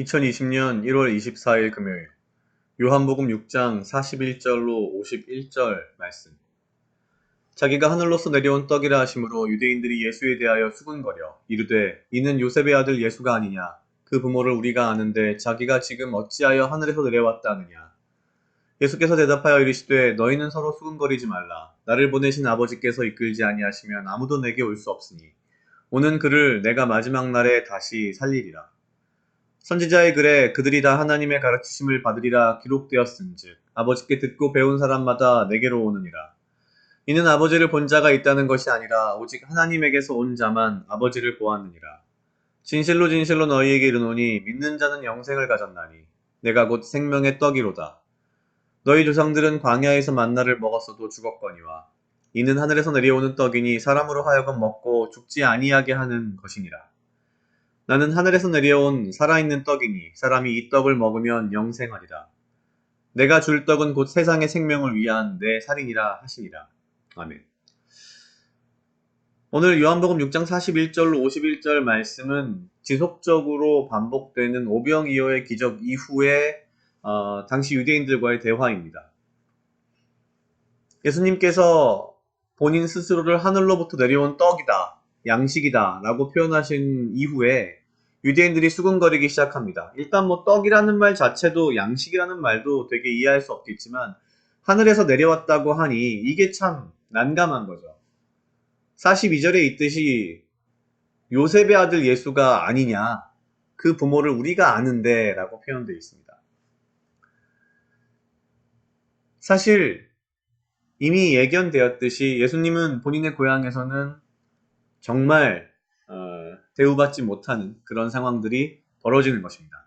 2020년 1월 24일 금요일 요한복음 6장 41절로 51절 말씀. 자기가 하늘로서 내려온 떡이라 하심으로 유대인들이 예수에 대하여 수군거려 이르되 이는 요셉의 아들 예수가 아니냐. 그 부모를 우리가 아는데 자기가 지금 어찌하여 하늘에서 내려왔다 하느냐. 예수께서 대답하여 이르시되 너희는 서로 수군거리지 말라. 나를 보내신 아버지께서 이끌지 아니하시면 아무도 내게 올 수 없으니 오는 그를 내가 마지막 날에 다시 살리리라. 선지자의 글에 그들이 다 하나님의 가르치심을 받으리라 기록되었은즉 아버지께 듣고 배운 사람마다 내게로 오느니라. 이는 아버지를 본 자가 있다는 것이 아니라 오직 하나님에게서 온 자만 아버지를 보았느니라. 진실로 진실로 너희에게 이르노니 믿는 자는 영생을 가졌나니 내가 곧 생명의 떡이로다. 너희 조상들은 광야에서 만나를 먹었어도 죽었거니와 이는 하늘에서 내려오는 떡이니 사람으로 하여금 먹고 죽지 아니하게 하는 것이니라. 나는 하늘에서 내려온 살아있는 떡이니 사람이 이 떡을 먹으면 영생하리라. 내가 줄 떡은 곧 세상의 생명을 위한 내 살이니라 하시니라. 아멘. 오늘 요한복음 6장 41절로 51절 말씀은 지속적으로 반복되는 오병이어의 기적 이후에 당시 유대인들과의 대화입니다. 예수님께서 본인 스스로를 하늘로부터 내려온 떡이다, 양식이다 라고 표현하신 이후에 유대인들이 수군거리기 시작합니다. 일단 떡이라는 말 자체도 양식이라는 말도 되게 이해할 수 없겠지만 하늘에서 내려왔다고 하니 이게 참 난감한 거죠. 42절에 있듯이 요셉의 아들 예수가 아니냐, 그 부모를 우리가 아는데 라고 표현되어 있습니다. 사실 이미 예견되었듯이 예수님은 본인의 고향에서는 정말 대우받지 못하는 그런 상황들이 벌어지는 것입니다.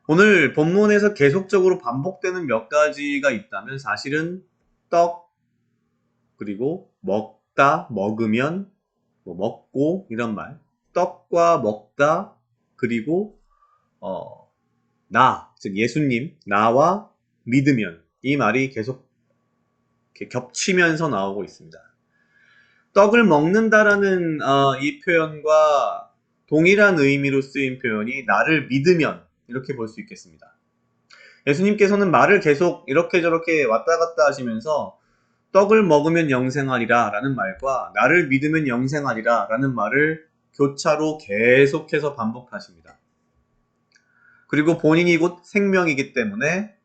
오늘 본문에서 계속적으로 반복되는 몇 가지가 있다면 사실은 떡, 그리고 먹다, 먹으면, 먹고 이런 말, 떡과 먹다, 그리고 나, 즉 예수님, 나와 믿으면 이 말이 계속 이렇게 겹치면서 나오고 있습니다. 떡을 먹는다라는 이 표현과 동일한 의미로 쓰인 표현이 나를 믿으면 이렇게 볼 수 있겠습니다. 예수님께서는 말을 계속 이렇게 저렇게 왔다 갔다 하시면서 떡을 먹으면 영생하리라 라는 말과 나를 믿으면 영생하리라 라는 말을 교차로 계속해서 반복하십니다. 그리고 본인이 곧 생명이기 때문에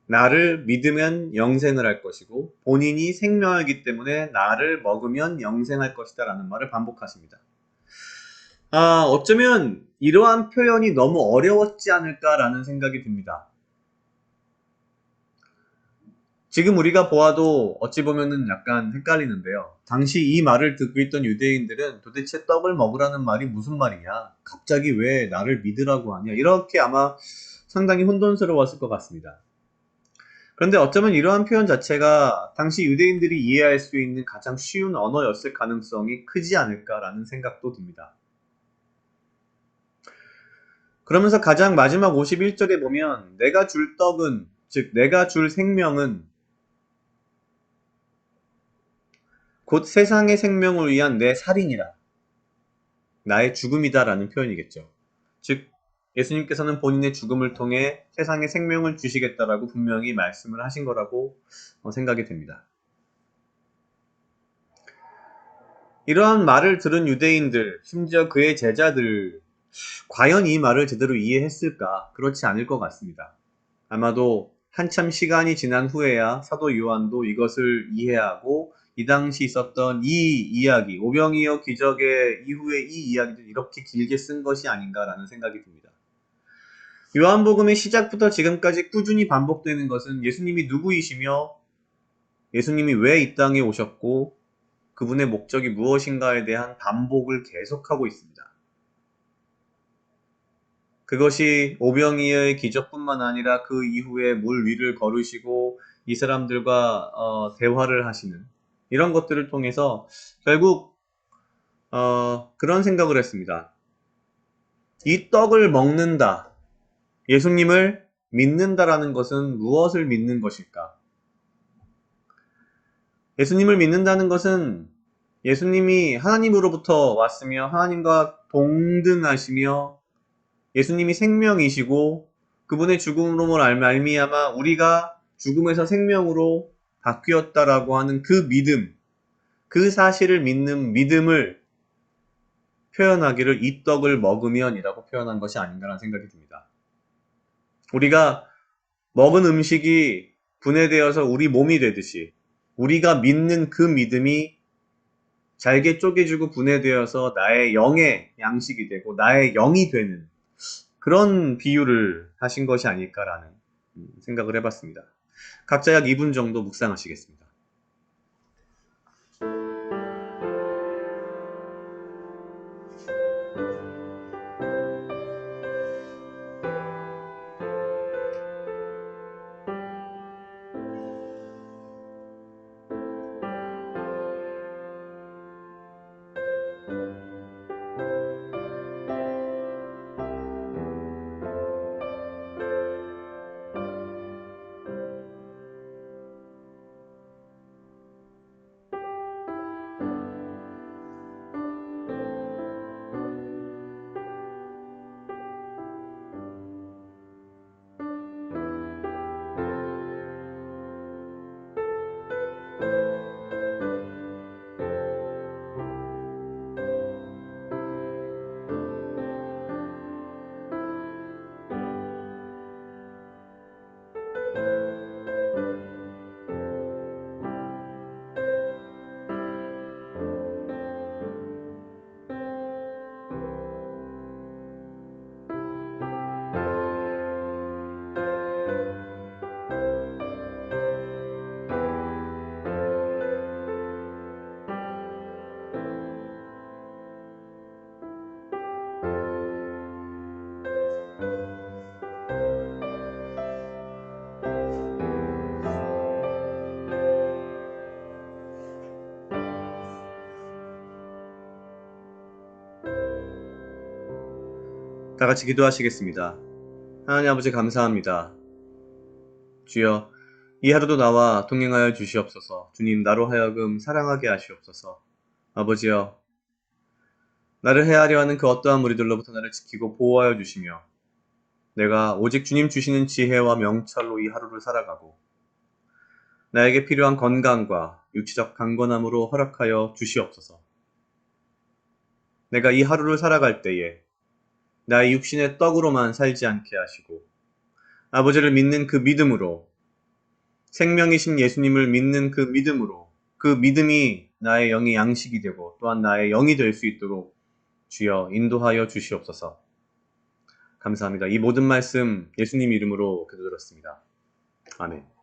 나를 믿으면 영생을 할 것이고 본인이 생명이기 때문에 나를 먹으면 영생할 것이다 라는 말을 반복하십니다. 어쩌면 이러한 표현이 너무 어려웠지 않을까라는 생각이 듭니다. 지금 우리가 보아도 어찌 보면은 약간 헷갈리는데요. 당시 이 말을 듣고 있던 유대인들은 도대체 떡을 먹으라는 말이 무슨 말이냐? 갑자기 왜 나를 믿으라고 하냐? 이렇게 아마 상당히 혼돈스러웠을 것 같습니다. 그런데 어쩌면 이러한 표현 자체가 당시 유대인들이 이해할 수 있는 가장 쉬운 언어였을 가능성이 크지 않을까라는 생각도 듭니다. 그러면서 가장 마지막 51절에 보면 내가 줄 떡은, 즉 내가 줄 생명은 곧 세상의 생명을 위한 내 살인이라, 나의 죽음이다 라는 표현이겠죠. 즉 예수님께서는 본인의 죽음을 통해 세상에 생명을 주시겠다라고 분명히 말씀을 하신 거라고 생각이 됩니다. 이러한 말을 들은 유대인들, 심지어 그의 제자들, 과연 이 말을 제대로 이해했을까? 그렇지 않을 것 같습니다. 아마도 한참 시간이 지난 후에야 사도 요한도 이것을 이해하고 이 당시 있었던 이 이야기, 오병이어 기적의 이후에 이 이야기를 이렇게 길게 쓴 것이 아닌가라는 생각이 듭니다. 요한복음의 시작부터 지금까지 꾸준히 반복되는 것은 예수님이 누구이시며 예수님이 왜 이 땅에 오셨고 그분의 목적이 무엇인가에 대한 반복을 계속하고 있습니다. 그것이 오병이어의 기적뿐만 아니라 그 이후에 물 위를 걸으시고 이 사람들과 대화를 하시는 이런 것들을 통해서 결국 그런 생각을 했습니다. 이 떡을 먹는다, 예수님을 믿는다라는 것은 무엇을 믿는 것일까? 예수님을 믿는다는 것은 예수님이 하나님으로부터 왔으며 하나님과 동등하시며 예수님이 생명이시고 그분의 죽음으로 말미암아 우리가 죽음에서 생명으로 바뀌었다라고 하는 그 믿음, 그 사실을 믿는 믿음을 표현하기를 이 떡을 먹으면이라고 표현한 것이 아닌가라는 생각이 듭니다. 우리가 먹은 음식이 분해되어서 우리 몸이 되듯이 우리가 믿는 그 믿음이 잘게 쪼개지고 분해되어서 나의 영의 양식이 되고 나의 영이 되는 그런 비유를 하신 것이 아닐까라는 생각을 해봤습니다. 각자 약 2분 정도 묵상하시겠습니다. 다 같이 기도하시겠습니다. 하나님 아버지 감사합니다. 주여, 이 하루도 나와 동행하여 주시옵소서. 주님, 나로 하여금 사랑하게 하시옵소서. 아버지여, 나를 해하려 하는 그 어떠한 무리들로부터 나를 지키고 보호하여 주시며 내가 오직 주님 주시는 지혜와 명철로 이 하루를 살아가고 나에게 필요한 건강과 육체적 강건함으로 허락하여 주시옵소서. 내가 이 하루를 살아갈 때에 나의 육신의 떡으로만 살지 않게 하시고 아버지를 믿는 그 믿음으로 생명이신 예수님을 믿는 그 믿음으로 그 믿음이 나의 영의 양식이 되고 또한 나의 영이 될 수 있도록 주여 인도하여 주시옵소서. 감사합니다. 이 모든 말씀 예수님 이름으로 기도드렸습니다. 아멘.